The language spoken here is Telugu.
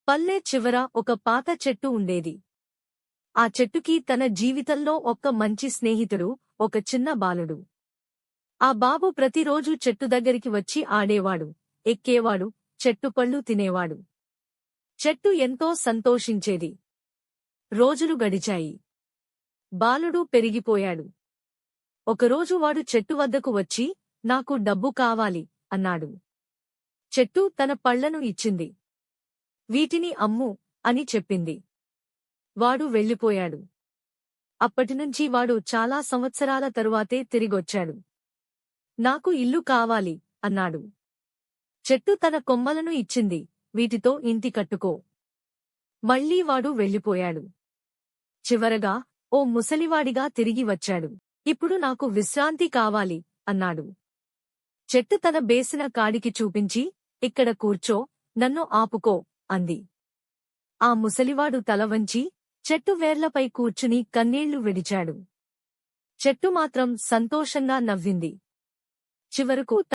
పల్లె చివర ఒక పాత చెట్టు ఉండేది. ఆ చెట్టుకి తన జీవితంలో ఒక్క మంచి స్నేహితుడు, ఒక చిన్న బాలుడు. ఆ బాబు ప్రతిరోజూ చెట్టు దగ్గరికి వచ్చి ఆడేవాడు, ఎక్కేవాడు, చెట్టు పళ్ళు తినేవాడు. చెట్టు ఎంతో సంతోషించేది. రోజులు గడిచాయి. బాలుడు పెరిగిపోయాడు. ఒకరోజు వాడు చెట్టు వద్దకు వచ్చి, నాకు డబ్బు కావాలి అన్నాడు. చెట్టు తన పళ్లను ఇచ్చింది. వీటిని అమ్ము అని చెప్పింది. వాడు వెళ్ళిపోయాడు. అప్పటినుంచి వాడు చాలా సంవత్సరాల తరువాతే తిరిగొచ్చాడు. నాకు ఇల్లు కావాలి అన్నాడు. చెట్టు తన కొమ్మలను ఇచ్చింది, వీటితో ఇంటి కట్టుకో. మళ్ళీ వాడు వెళ్ళిపోయాడు. చివరగా ఓ ముసలివాడిగా తిరిగి వచ్చాడు. ఇప్పుడు నాకు విశ్రాంతి కావాలి అన్నాడు. చెట్టు తన బేసిన కాడికి చూపించి, ఇక్కడ కూర్చో, నన్ను ఆపుకో అంది. ఆ ముసలివాడు తల వంచి చెట్టు వేర్లపై కూర్చుని కన్నీళ్లు విడిచాడు. చెట్టు మాత్రం సంతోషంగా నవ్వింది. చివరకు